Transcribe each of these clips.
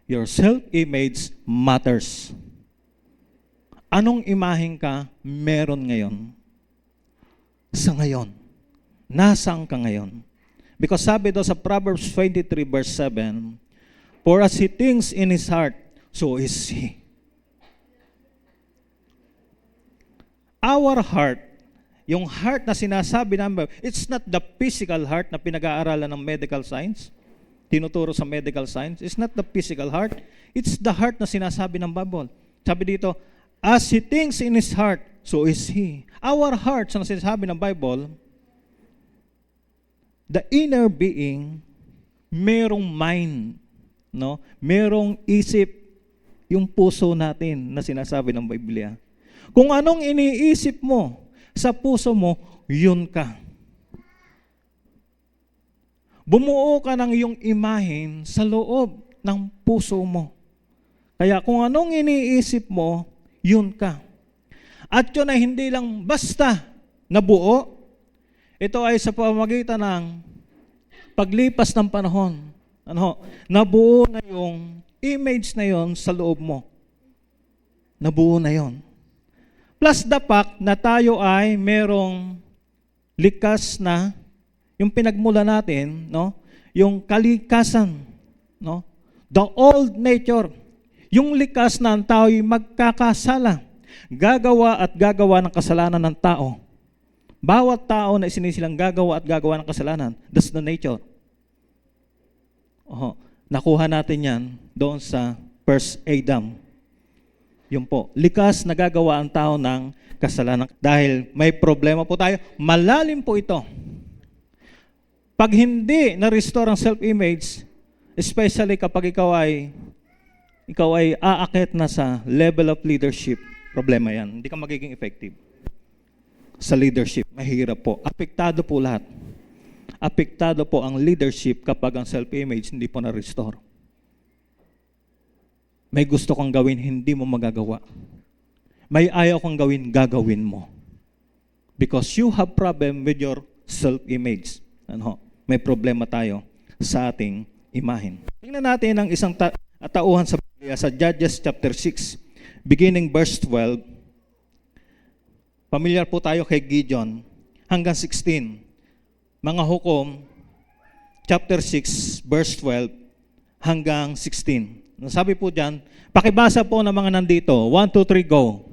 Your self-image matters. Anong imahen ka meron ngayon? Sa ngayon. Nasaan ka ngayon? Because sabi daw sa Proverbs 23 verse 7, for as he thinks in his heart, so is he. Our heart, yung heart na sinasabi namin, it's not the physical heart na pinag-aaralan ng medical science, tinuturo sa medical science. It's not the physical heart. It's the heart na sinasabi ng Bible. Sabi dito, as he thinks in his heart, so is he. Our hearts, na sinasabi ng Bible, the inner being, merong mind, no? Merong isip, yung puso natin na sinasabi ng Biblia. Kung anong iniisip mo sa puso mo, yun ka. Bumuo ka ng iyong imahen sa loob ng puso mo. Kaya kung anong iniisip mo, yun ka. At yun ay hindi lang basta nabuo. Ito ay sa pamamagitan ng paglipas ng panahon. Nabuo na yung image na yon sa loob mo. Nabuo na yon. Plus the fact na tayo ay merong likas na yung pinagmula natin, no? Yung kalikasan, no? The old nature, yung likas na ang tao ay magkakasala, gagawa at gagawa ng kasalanan ng tao. Bawat tao na sinisilang gagawa at gagawa ng kasalanan, that's the nature. Nakuha natin yan doon sa first Adam. Yun po, likas na gagawa ang tao ng kasalanan. Dahil may problema po tayo, malalim po ito. Pag hindi na-restore ang self-image, especially kapag ikaw ay aakit na sa level of leadership, problema yan. Hindi ka magiging effective sa leadership. Mahirap po. Apektado po lahat. Apektado po ang leadership kapag ang self-image hindi po na-restore. May gusto kang gawin, hindi mo magagawa. May ayaw kang gawin, gagawin mo. Because you have problem with your self-image. May problema tayo sa ating imahen. Tingnan natin ang isang tauhan sa Biblia sa Judges chapter 6, beginning verse 12. Familiar po tayo kay Gideon hanggang 16. Mga Hukom, chapter 6, verse 12 hanggang 16. Sabi po dyan, pakibasa po ng mga nandito. 1, 2, 3, go.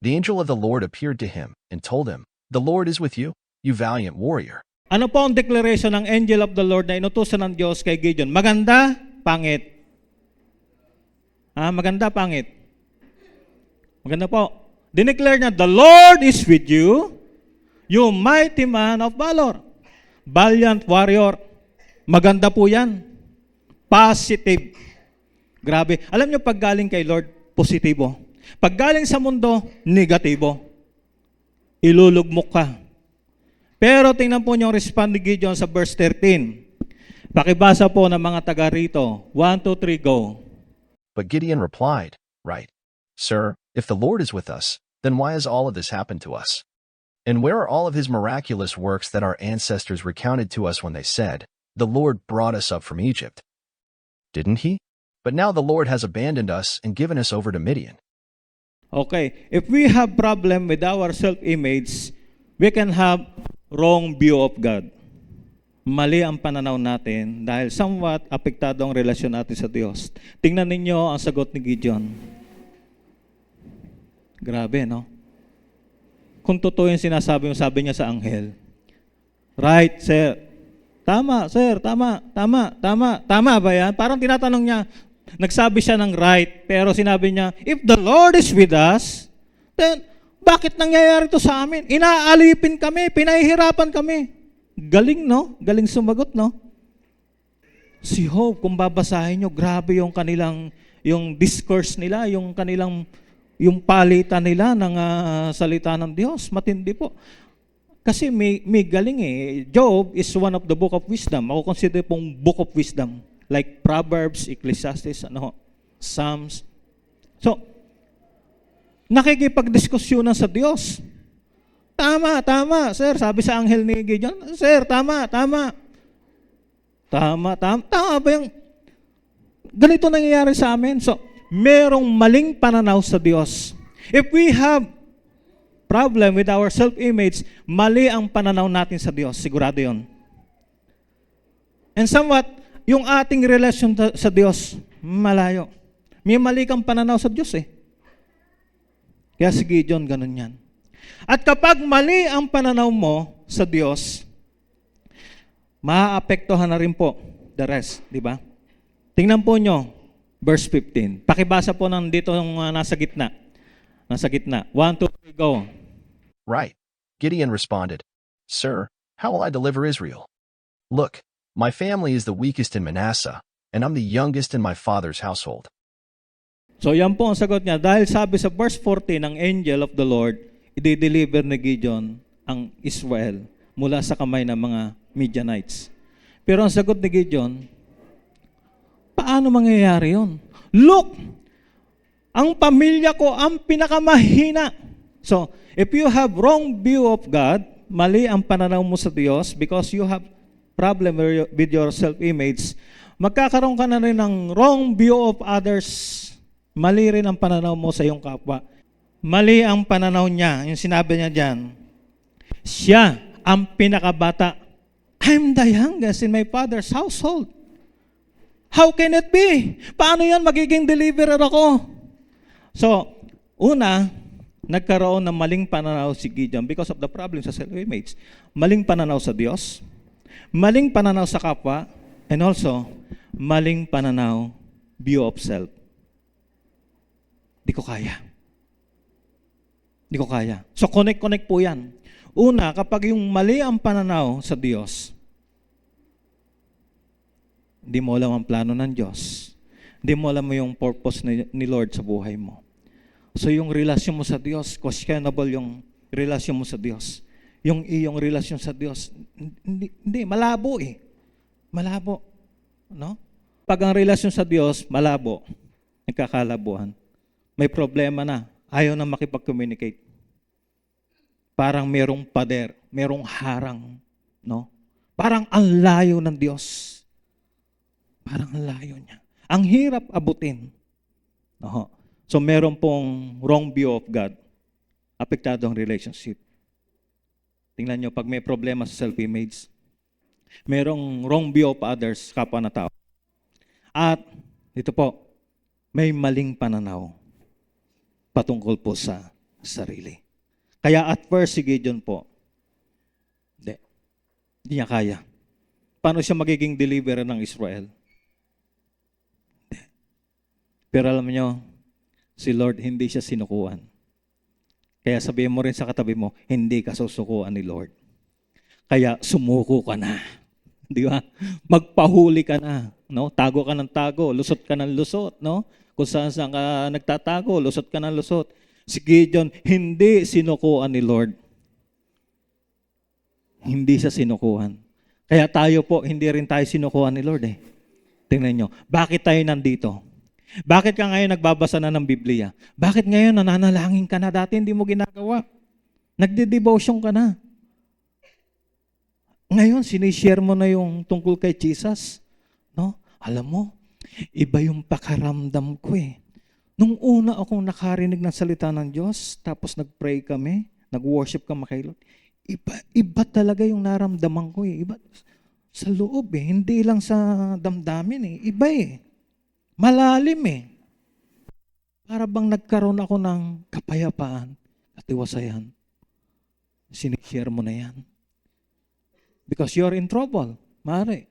The angel of the Lord appeared to him and told him, the Lord is with you, you valiant warrior. Ano po ang declaration ng angel of the Lord na inutusan ng Diyos kay Gideon? Maganda, pangit. Maganda, pangit. Maganda po. Dineclare niya, the Lord is with you, you mighty man of valor. Valiant warrior. Maganda po yan. Positive. Grabe. Alam niyo, pag galing kay Lord, positibo. Pag galing sa mundo, negatibo. Ilulugmok ka. Pero tingnan po niyo ang respond ni Gideon sa verse 13. Pakibasa po ng mga taga rito. 1, 2, 3, go. But Gideon replied, right, Sir, if the Lord is with us, then why has all of this happened to us? And where are all of his miraculous works that our ancestors recounted to us when they said, the Lord brought us up from Egypt? Didn't he? But now the Lord has abandoned us and given us over to Midian. Okay, if we have problem with our self-image, we can have wrong view of God. Mali ang pananaw natin dahil somewhat apektado ang relasyon natin sa Diyos. Tingnan ninyo ang sagot ni Gideon. Grabe, no? Kung totoo yung sinasabi mo, sabi niya sa anghel, right, sir. Tama, sir. Tama ba yan? Parang tinatanong niya, nagsabi siya ng right, pero sinabi niya, if the Lord is with us, then bakit nangyayari ito sa amin? Inaalipin kami, pinahihirapan kami. Galing, no? Galing sumagot, no? Si Job, kung babasahin nyo, grabe yung kanilang, yung discourse nila, yung kanilang, yung palitan nila ng salita ng Diyos. Matindi po. Kasi may galing eh. Job is one of the book of wisdom. Ako consider pong book of wisdom. Like Proverbs, Ecclesiastes, Psalms. So, nakikipagdiskusyonan sa Diyos. Tama, sir. Sabi sa anghel ni Gideon, sir, tama. Tama ba yung... ganito nangyayari sa amin. So, merong maling pananaw sa Diyos. If we have problem with our self-image, mali ang pananaw natin sa Diyos. Sigurado yun. And somewhat, yung ating relasyon sa Diyos, malayo. May mali kang pananaw sa Diyos eh. Kaya si Gideon, ganun yan. At kapag mali ang pananaw mo sa Diyos, maaapektuhan na rin po the rest, di ba? Tingnan po nyo, verse 15. Pakibasa po ng dito yung nasa gitna. Nasa gitna. 1, 2, 3, go. Right. Gideon responded, Sir, how will I deliver Israel? Look, my family is the weakest in Manasseh, and I'm the youngest in my father's household. So yan po ang sagot niya. Dahil sabi sa verse 14 ng angel of the Lord, i-deliver ni Gideon ang Israel mula sa kamay ng mga Midianites. Pero ang sagot ni Gideon, paano mangyayari yun? Look, ang pamilya ko ang pinakamahina. So, if you have wrong view of God, mali ang pananaw mo sa Diyos because you have problem with your self-image, magkakaroon ka na rin ng wrong view of others. Mali rin ang pananaw mo sa iyong kapwa. Mali ang pananaw niya. Yung sinabi niya dyan, siya ang pinakabata. I'm the youngest in my father's household. How can it be? Paano yan magiging deliverer ako? So, una, nagkaroon ng maling pananaw si Gideon because of the problem sa self-image. Maling pananaw sa Diyos, maling pananaw sa kapwa, and also, maling pananaw, view of self. Di ko kaya. Di ko kaya. So, connect po yan. Una, kapag yung mali ang pananaw sa Diyos, hindi mo alam ang plano ng Diyos. Hindi mo alam mo yung purpose ni Lord sa buhay mo. So yung relasyon mo sa Diyos, questionable yung relasyon mo sa Diyos. Yung iyong relasyon sa Diyos, hindi malabo eh. Malabo. No? Pag ang relasyon sa Diyos, malabo, nagkakalabuhan. May problema na, ayaw na makipag-communicate. Parang merong pader, merong harang. No? Parang ang layo ng Diyos. Parang ang layo niya. Ang hirap abutin. No? So meron pong wrong view of God. Apektado ang relationship. Tingnan nyo, pag may problema sa self-image, merong wrong view of others, kapwa na tao. At, ito po, may maling pananaw patungkol po sa sarili. Kaya at first si Gideon po, hindi niya kaya. Paano siya magiging deliverer ng Israel? Hindi. Pero alam niyo, si Lord hindi siya sinukuan. Kaya sabihin mo rin sa katabi mo, hindi ka susukuan ni Lord. Kaya sumuko ka na. Di ba? Magpahuli ka na. No? Tago ka ng tago, lusot ka ng lusot. No? Kung saan ka nagtatago, lusot ka ng lusot. Si Gideon, hindi sinukuan ni Lord. Hindi siya sinukuan. Kaya tayo po, hindi rin tayo sinukuan ni Lord eh. Tingnan nyo, bakit tayo nandito? Bakit ka ngayon nagbabasa na ng Biblia? Bakit ngayon nananalangin ka na? Dati hindi mo ginagawa. Nagde-devotion ka na. Ngayon, sinishare mo na yung tungkol kay Jesus. No? Alam mo, iba yung pakaramdam ko eh. Nung una akong nakarinig ng salita ng Diyos, tapos nag-pray kami, nag-worship kami kay Lord, iba talaga yung naramdaman ko eh. Iba sa loob eh. Hindi lang sa damdamin eh. Iba eh. Malalim eh. Para bang nagkaroon ako ng kapayapaan at iwasayan. Sinishare mo na yan. Because you're in trouble. Maaari.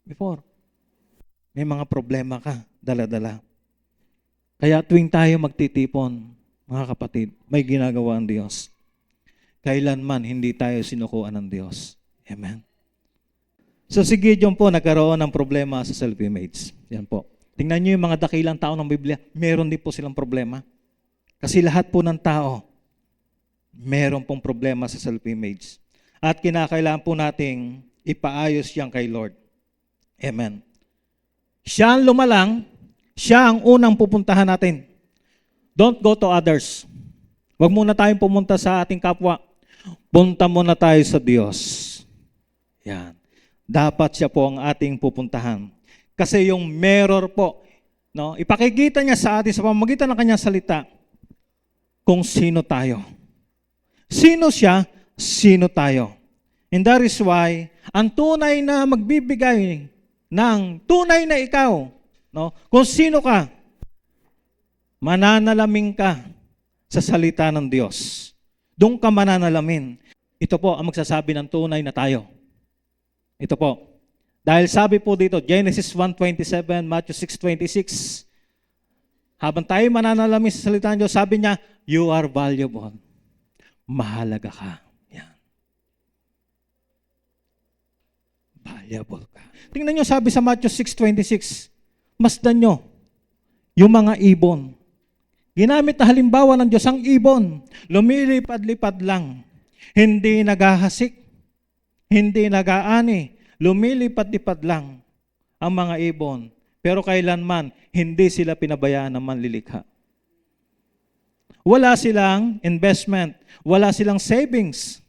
Before. May mga problema ka. Dala-dala. Kaya tuwing tayo magtitipon, mga kapatid, may ginagawa ang Diyos. Kailanman hindi tayo sinukuan ng Diyos. Amen. So si Gideon po nagkaroon ng problema sa self-image. Yan po. Tingnan niyo yung mga dakilang tao ng Biblia, meron din po silang problema. Kasi lahat po ng tao, meron pong problema sa self-image. At kinakailangan po nating ipaayos yan kay Lord. Amen. Siya ang lumalang, siya ang unang pupuntahan natin. Don't go to others. Huwag muna tayong pumunta sa ating kapwa. Punta muna tayo sa Diyos. Yan. Dapat siya po ang ating pupuntahan. Kasi yung mirror po, No? Ipakikita niya sa atin sa pamamagitan ng kanyang salita kung sino tayo. Sino siya, sino tayo. And that is why, ang tunay na magbibigay ng tunay na ikaw, no? Kung sino ka, mananalamin ka sa salita ng Diyos. Doon ka mananalamin. Ito po ang magsasabi ng tunay na tayo. Ito po. Dahil sabi po dito, Genesis 1:27, Matthew 6:26, habang tayo mananalamin sa salita ng Diyos, sabi niya, you are valuable. Mahalaga ka. Yan. Valuable ka. Tingnan nyo, sabi sa Matthew 6:26, masdan nyo yung mga ibon. Ginamit na halimbawa ng Diyos ang ibon. Lumilipad-lipad lang. Hindi naghahasik. Hindi nag-aani. Lumilipad-lipad lang ang mga ibon. Pero kailanman, hindi sila pinabayaan ng manlilikha. Wala silang investment. Wala silang savings.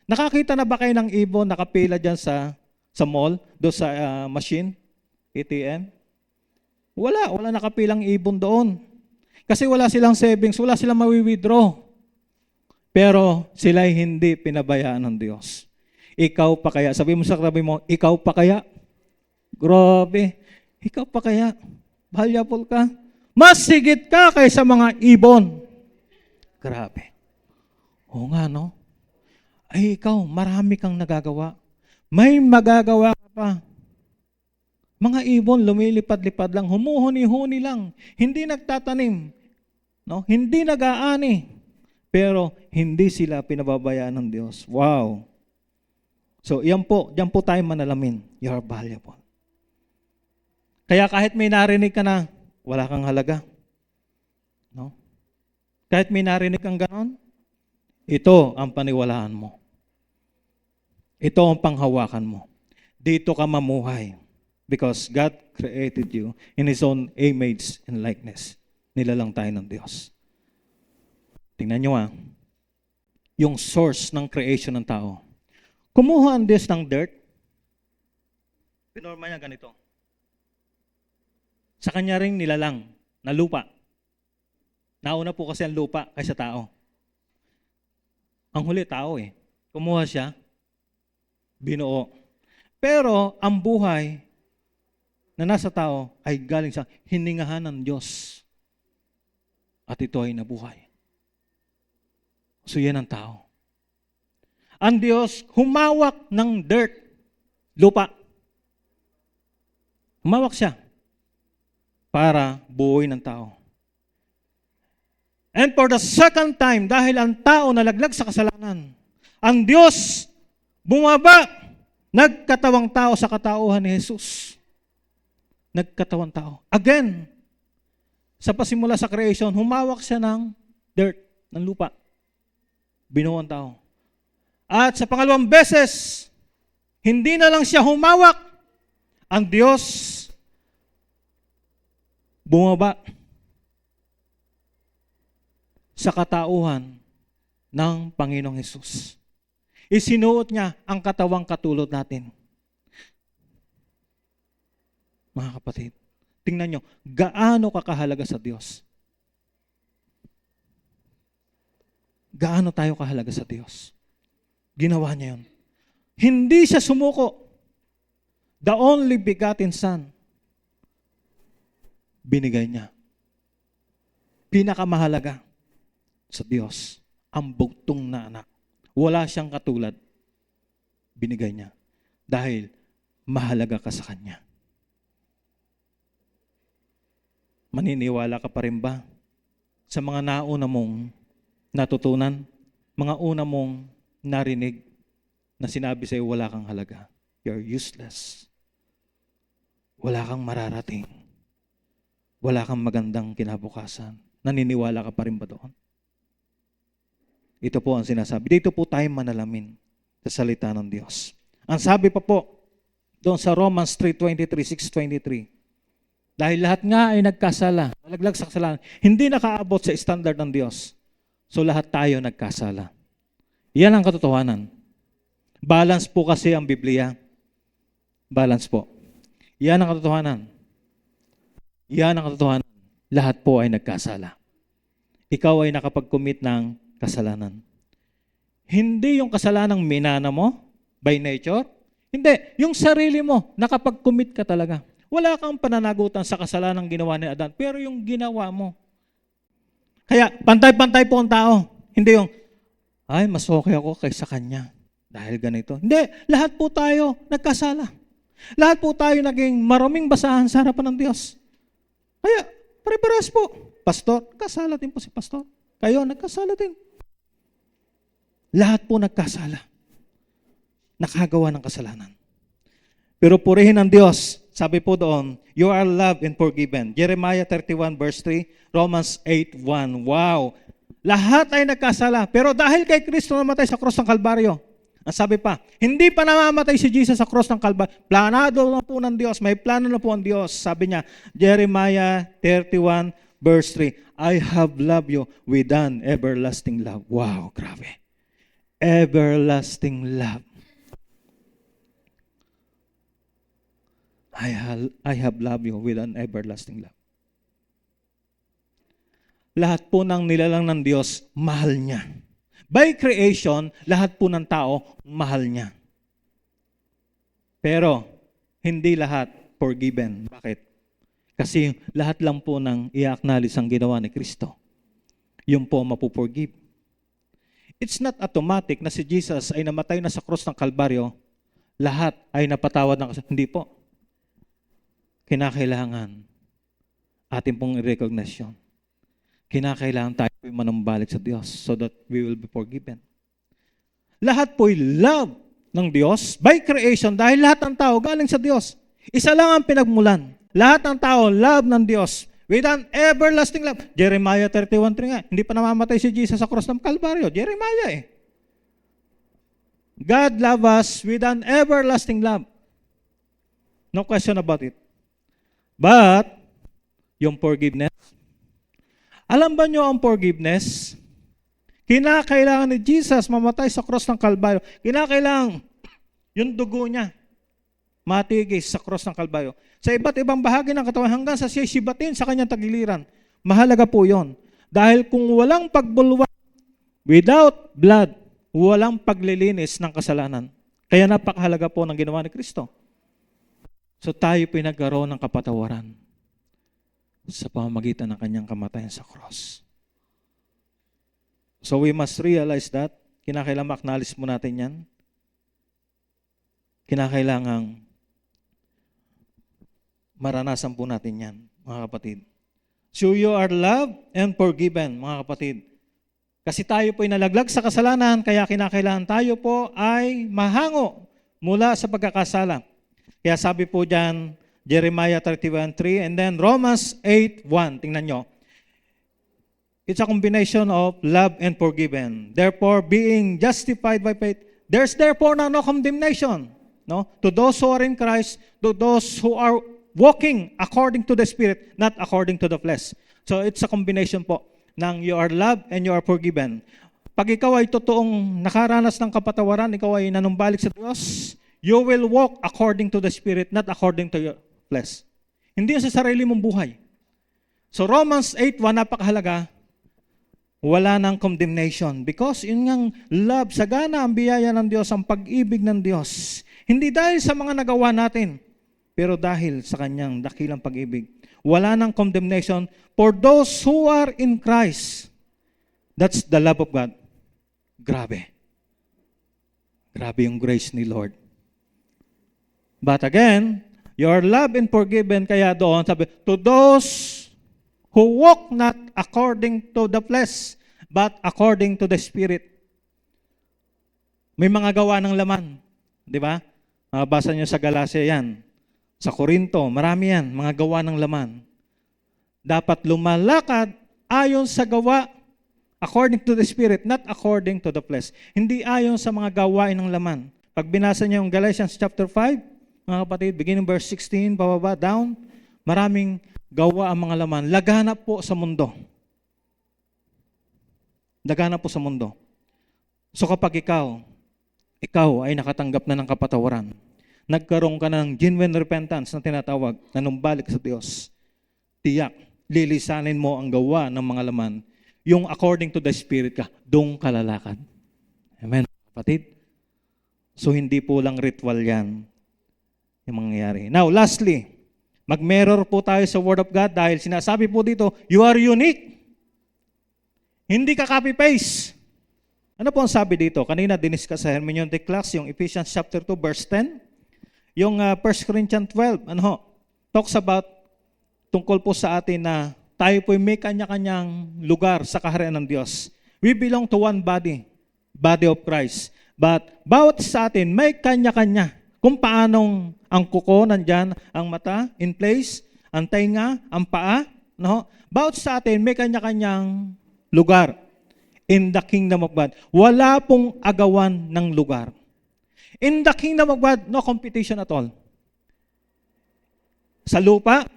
Nakakita na ba kayo ng ibon nakapila dyan sa mall? Doon sa machine? ATM? Wala nakapilang ibon doon. Kasi wala silang savings. Wala silang mawi-withdraw. Pero sila hindi pinabayaan ng Diyos. Ikaw pa kaya? Sabi mo sa katabi mo, ikaw pa kaya? Grabe. Ikaw pa kaya? Valuable ka? Mas sigit ka kaysa mga ibon. Grabe. Oo nga, no? Ay, ikaw, marami kang nagagawa. May magagawa ka pa. Mga ibon, lumilipad-lipad lang, humuhuni-huni lang. Hindi nagtatanim. No? Hindi nag-aani. Pero hindi sila pinababayaan ng Diyos. Wow. So, diyan po tayo manalamin. You are valuable. Kaya kahit may narinig ka na, wala kang halaga. No? Kahit may narinig kang ganon, ito ang paniwalaan mo. Ito ang panghawakan mo. Dito ka mamuhay. Because God created you in His own image and likeness. Nilalang tayo ng Diyos. Tingnan nyo yung source ng creation ng tao. Kumuha ang Diyos ng dirt. Pinorma niya ganito. Sa kanya ring nilalang na lupa. Nauna po kasi ang lupa kaysa tao. Ang huli tao Kumuha siya, binuo. Pero ang buhay na nasa tao ay galing sa hiningahan ng Diyos. At ito ay nabuhay. So yan ang tao. Ang Diyos humawak ng dirt, lupa. Humawak siya para buuin ng tao. And for the second time, dahil ang tao nalaglag sa kasalanan, ang Diyos bumaba, nagkatawang tao sa katauhan ni Jesus. Nagkatawang tao. Again, sa pasimula sa creation, humawak siya ng dirt, ng lupa. Binuo ang tao. At sa pangalawang beses, hindi na lang siya humawak. Ang Diyos bumaba sa katauhan ng Panginoong Hesus. Isinuot niya ang katawang katulad natin. Mga kapatid, tingnan nyo, gaano kakahalaga sa Diyos? Gaano tayo kahalaga sa Diyos? Ginawa niya yun. Hindi siya sumuko. The only begotten Son, binigay niya. Pinakamahalaga sa Diyos, ang bugtong na anak. Wala siyang katulad. Binigay niya. Dahil mahalaga ka sa Kanya. Maniniwala ka pa rin ba sa mga nauna mong natutunan, mga una mong narinig na sinabi sa'yo wala kang halaga? You're useless. Wala kang mararating. Wala kang magandang kinabukasan. Naniniwala ka pa rin ba doon? Ito po ang sinasabi. Dito po tayo manalamin sa salita ng Diyos. Ang sabi pa po, doon sa Romans 3:23, 6:23, dahil lahat nga ay nagkasala, nalaglag sa kasalanan, hindi nakaabot sa standard ng Diyos. So lahat tayo nagkasala. Yan ang katotohanan. Balance po kasi ang Biblia. Balance po. Yan ang katotohanan. Yan ang katotohanan. Lahat po ay nagkasala. Ikaw ay nakapag-commit ng kasalanan. Hindi yung kasalanang minana mo by nature. Hindi. Yung sarili mo, nakapag-commit ka talaga. Wala kang pananagutan sa kasalanang ginawa ni Adan, pero yung ginawa mo. Kaya pantay-pantay po ang tao. Hindi yung, ay, mas okay ako kaysa kanya dahil ganito. Hindi. Lahat po tayo nagkasala. Lahat po tayo naging maruming basahan sa harapan ng Diyos. Kaya, pare-pares po. Pastor, kasala din po si pastor. Kayo, nagkasala din. Lahat po nagkasala. Nakagawa ng kasalanan. Pero purihin ang Diyos. Sabi po doon, you are loved and forgiven. Jeremiah 31 verse 3, Romans 8:1. Wow! Lahat ay nagkasala. Pero dahil kay Kristo namatay sa cross ng Kalbaryo, ang sabi pa, hindi pa namamatay si Jesus sa cross ng Kalbaryo. Planado na po ng Diyos. May plano na po ang Diyos. Sabi niya, Jeremiah 31 verse 3, I have loved you with an everlasting love. Wow, grabe. Everlasting love. I have loved you with an everlasting love. Lahat po ng nilalang ng Diyos, mahal niya. By creation, lahat po ng tao, mahal niya. Pero, hindi lahat forgiven. Bakit? Kasi lahat lang po ng i-acknowledge ang ginawa ni Kristo, yung po mapuforgive. It's not automatic na si Jesus ay namatay na sa cross ng Kalbaryo, lahat ay napatawad ng kasalanan. Hindi po. Kinakailangan ating pong i-recognition. Kinakailangan tayo manumbalik sa Diyos so that we will be forgiven. Lahat po'y love ng Diyos by creation dahil lahat ng tao galing sa Diyos. Isa lang ang pinagmulan. Lahat ng tao, love ng Diyos with an everlasting love. Jeremiah 31:3 nga. Hindi pa namamatay si Jesus sa cross ng Kalbaryo. Jeremiah eh. God love us with an everlasting love. No question about it. But, yung forgiveness, alam ba nyo ang forgiveness? Kinakailangan ni Jesus mamatay sa cross ng Kalbaryo. Kinakailangan yung dugo niya matigis sa cross ng Kalbaryo. Sa iba't ibang bahagi ng katawan hanggang sa siya sibatin sa kanyang tagiliran. Mahalaga po yon. Dahil kung walang pagbulwak, without blood, walang paglilinis ng kasalanan. Kaya napakahalaga po ng ginawa ni Kristo. So tayo pinagkaroon ng kapatawaran sa pamamagitan ng kanyang kamatayan sa cross. So we must realize that. Kinakailangan acknowledge mo natin yan. Kinakailangang maranasan po natin yan, mga kapatid. So you are loved and forgiven, mga kapatid. Kasi tayo po ay nalaglag sa kasalanan, kaya kinakailangan tayo po ay mahango mula sa pagkakasala. Kaya sabi po dyan, Jeremiah 31:3 and then Romans 8:1. Tingnan nyo. It's a combination of love and forgiven. Therefore, being justified by faith, there's therefore now no condemnation. No? To those who are in Christ, to those who are walking according to the Spirit, not according to the flesh. So it's a combination po ng you are loved and you are forgiven. Pag ikaw ay totoong nakaranas ng kapatawaran, ikaw ay nanumbalik sa Diyos, you will walk according to the Spirit, not according to your flesh. Hindi sa sarili mong buhay. So Romans 8:1, napakahalaga, wala nang condemnation. Because yun ngang love, sagana ang biyaya ng Diyos, ang pag-ibig ng Diyos. Hindi dahil sa mga nagawa natin, pero dahil sa kanyang dakilang pag-ibig. Wala nang condemnation for those who are in Christ. That's the love of God. Grabe. Grabe yung grace ni Lord. But again, you are loved and forgiven, kaya doon sabi, to those who walk not according to the flesh, but according to the Spirit. May mga gawa ng laman. Di ba? Mabasa nyo sa Galacia yan. Sa Korinto, marami yan, mga gawa ng laman. Dapat lumalakad ayon sa gawa according to the Spirit, not according to the flesh. Hindi ayon sa mga gawain ng laman. Pag binasa niyo yung Galatians chapter 5, mga kapatid, beginning verse 16, bababa, down, maraming gawa ang mga laman. Laganap po sa mundo. Laganap po sa mundo. So kapag ikaw ay nakatanggap na ng kapatawaran, nagkaroon ka ng genuine repentance na tinatawag, nanumbalik sa Diyos, tiyak, lilisanin mo ang gawa ng mga laman, yung according to the Spirit ka, doon ka lalakad. Amen, kapatid? So, hindi po lang ritual yan yung mangyayari. Now, lastly, mag-mirror po tayo sa Word of God dahil sinasabi po dito, you are unique. Hindi ka copy-paste. Ano po ang sabi dito? Kanina diniscuss sa hermeneutic class, yung Ephesians chapter 2, verse 10. Yung 1 Corinthians 12, talks about tungkol po sa atin na tayo po may kanya-kanyang lugar sa kaharian ng Diyos. We belong to one body, body of Christ. But bawat sa atin may kanya-kanya. Kung paanong ang kuko nandyan, ang mata in place, ang tainga, ang paa. No? Bawat sa atin may kanya-kanyang lugar in the kingdom of God. Wala pong agawan ng lugar. In the kingdom of God, no competition at all. Sa lupa,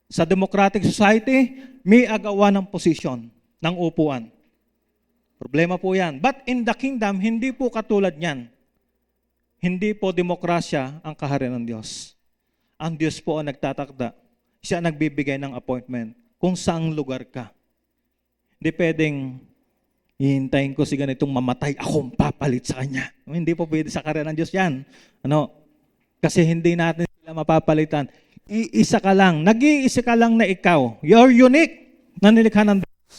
sa democratic society, may agawan ng posisyon, ng upuan. Problema po yan. But in the kingdom, hindi po katulad yan. Hindi po demokrasya ang kaharian ng Diyos. Ang Diyos po ang nagtatakda. Siya ang nagbibigay ng appointment kung saang lugar ka. Hindi pwedeng hihintayin ko si ganitong mamatay, akong papalit sa kanya. Hindi po pwede sa kaharian ng Diyos yan. Kasi hindi natin sila mapapalitan. Iisa ka lang. Nag-iisa ka lang na ikaw. You're unique na nilikha ng Diyos.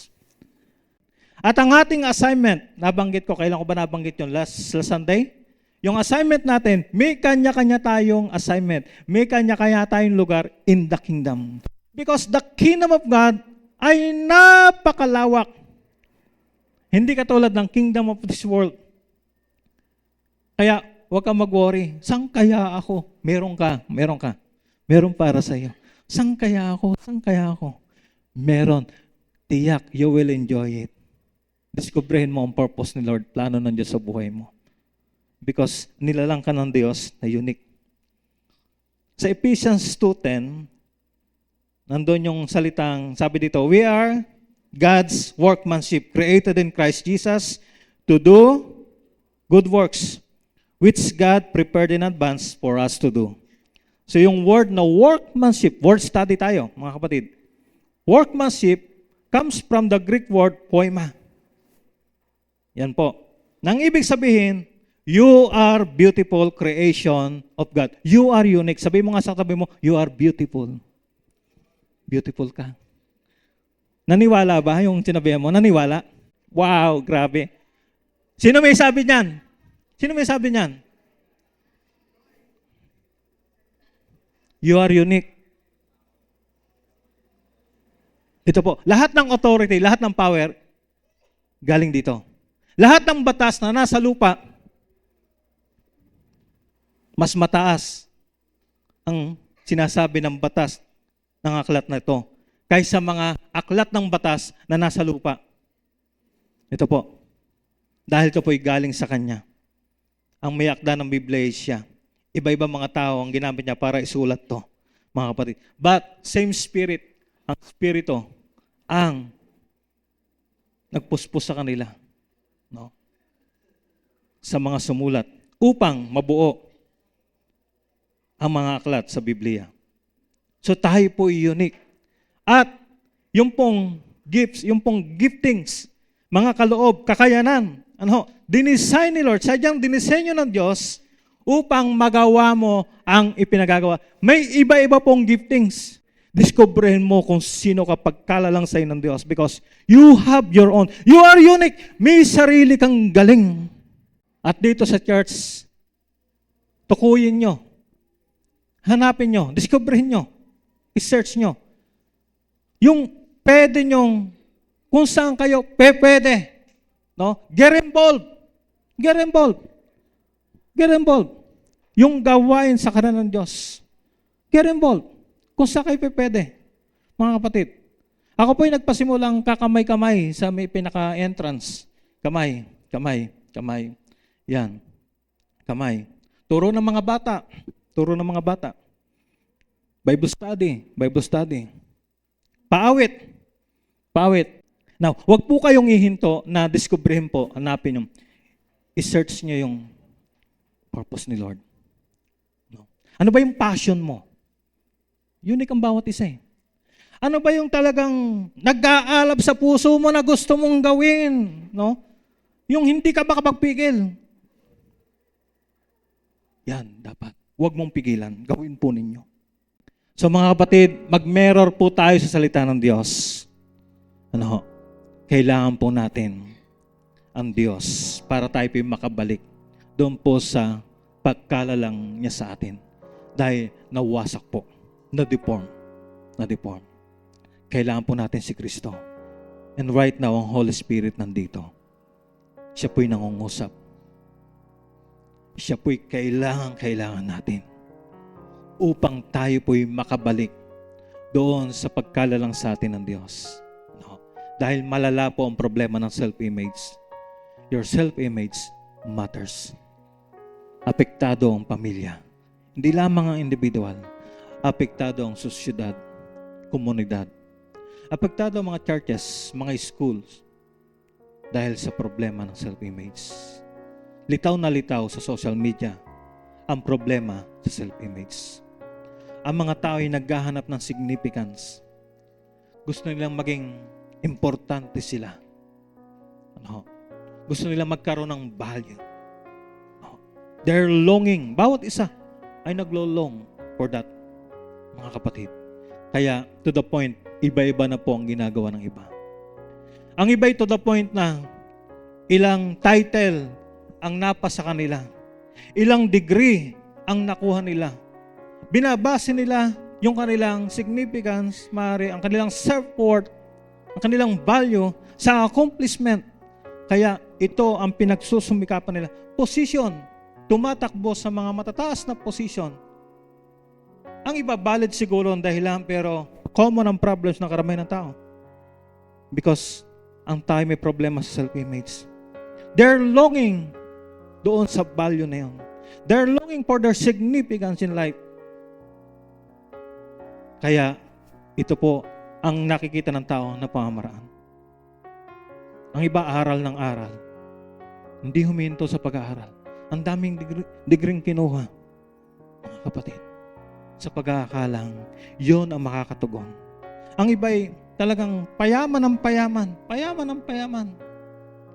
At ang ating assignment, nabanggit ko, kailan ko ba nabanggit yun? Last Sunday? Yung assignment natin, may kanya-kanya tayong assignment. May kanya-kanya tayong lugar in the kingdom. Because the kingdom of God ay napakalawak. Hindi katulad ng kingdom of this world. Kaya, huwag kang mag-worry. Saan kaya ako? Meron ka. Meron para sa iyo. Saan kaya ako? Meron. Tiyak, you will enjoy it. Discoverin mo ang purpose ni Lord, plano ng Diyos sa buhay mo. Because nilalang ka ng Diyos na unique. Sa Ephesians 2:10, nandun yung salitang, sabi dito, we are God's workmanship, created in Christ Jesus to do good works, which God prepared in advance for us to do. So yung word na workmanship, word study tayo, mga kapatid. Workmanship comes from the Greek word poema. Yan po. Nang ibig sabihin, you are beautiful creation of God. You are unique. Sabi mo nga sa tabi mo, you are beautiful. Beautiful ka. Naniwala ba yung sinabi mo? Naniwala? Wow, grabe. Sino may sabi niyan? You are unique. Ito po, lahat ng authority, lahat ng power, galing dito. Lahat ng batas na nasa lupa, mas mataas ang sinasabi ng batas ng aklat na ito kaysa mga aklat ng batas na nasa lupa. Ito po, dahil ito po'y galing sa Kanya. Ang may akda ng Biblia ay siya. Iba-iba mga tao ang ginamit niya para isulat to, mga kapatid. But same Spirit, ang Spirito, ang nagpuspos sa kanila, no? Sa mga sumulat, upang mabuo ang mga aklat sa Biblia. So tayo po unique. At yung pong gifts, yung pong giftings, mga kaloob, kakayanan, dinisign ni Lord, sadyang dinisenyo ng Diyos upang magawa mo ang ipinagagawa. May iba-iba pong giftings. Discoverin mo kung sino ka pagkalalang sa'yo ng Diyos because you have your own. You are unique. May sarili kang galing. At dito sa church, tukuyin nyo. Hanapin nyo. Discoverin nyo. I-search nyo. Yung pwede nyong, kung saan kayo, pwede. No? Get involved. Get involved. Get involved. Yung gawain sa kanan ng Diyos. Get involved. Kung saan kayo pwede. Mga kapatid. Ako po'y nagpasimulang kakamay-kamay sa may pinaka-entrance. Kamay. Yan. Kamay. Turo ng mga bata. Bible study. Paawit. Now, wag po kayong ihinto na discoverin po, hanapin nyo. I-search nyo yung purpose ni Lord. No? Ano ba yung passion mo? Unique ang bawat isa eh. Ano ba yung talagang nag-aalab sa puso mo na gusto mong gawin? No? Yung hindi ka makapagpigil. Yan, dapat. Huwag mong pigilan. Gawin po ninyo. So mga kapatid, mag-mirror po tayo sa salita ng Diyos. Ano? Kailangan po natin ang Diyos para tayo po makabalik doon po sa pagkalalang niya sa atin. Dahil nawasak po, na-deform. Kailangan po natin si Kristo. And right now, ang Holy Spirit nandito. Siya po'y nangungusap. Siya po'y kailangan natin upang tayo po'y makabalik doon sa pagkalalang sa atin ng Diyos. No? Dahil malala po ang problema ng self-image. Your self-image matters. Apektado ang pamilya. Hindi lamang ang individual. Apektado ang sosyedad, komunidad. Apektado ang mga churches, mga schools dahil sa problema ng self-image. Litaw na litaw sa social media ang problema sa self-image. Ang mga tao ay naghahanap ng significance. Gusto nilang maging importante sila. Ano? Gusto nilang magkaroon ng value. No? They're longing. Bawat isa ay naglo-long for that, mga kapatid. Kaya, to the point, iba-iba na po ang ginagawa ng iba. Ang iba ay to the point na ilang title ang napasa kanila. Ilang degree ang nakuha nila. Binabase nila yung kanilang significance, ang kanilang self-worth, ang kanilang value sa accomplishment. Kaya ito ang pinagsusumikapan nila. Position. Tumatakbo sa mga matataas na position. Ang iba valid siguro ang dahilan, pero common ang problems ng karamihan ng tao. Because ang tayo may problema sa self-image. They're longing doon sa value na yun. They're longing for their significance in life. Kaya ito po ang nakikita ng tao na pamamaraan. Ang iba aral ng aral. Hindi huminto sa pag-aaral. Ang daming degree kinuha, mga kapatid, sa pag-aakalang yun ang makakatugon. Ang iba'y talagang payaman ng payaman.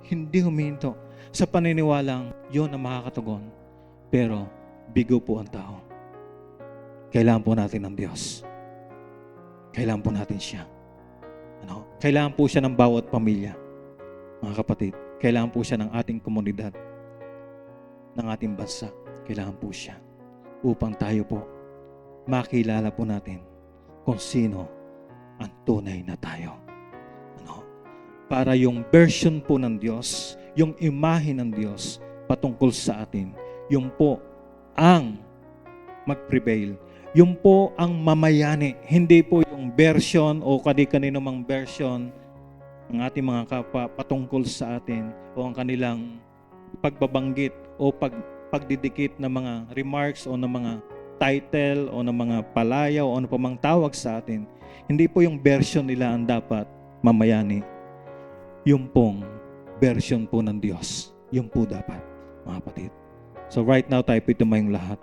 Hindi huminto sa paniniwalang yun ang makakatugon. Pero bigo po ang tao. Kailangan po natin ng Diyos. Kailangan po natin siya. Kailangan po siya ng bawat pamilya. Mga kapatid, kailangan po siya ng ating komunidad, ng ating bansa. Kailangan po siya upang tayo po makilala po natin kung sino ang tunay na tayo. Para yung version po ng Diyos, yung imahe ng Diyos patungkol sa atin, yung po ang mag-prevail. Yung po ang mamayani. Hindi po yung version o kani-kanino mang version ng ating mga kapwa patungkol sa atin o ang kanilang pagbabanggit o pagdidikit ng mga remarks o ng mga title o ng mga palayaw o ano pa mang tawag sa atin. Hindi po yung version nila ang dapat mamayani. Yung pong version po ng Diyos. Yung po dapat, mga kapatid. So right now tayo po tumayong lahat.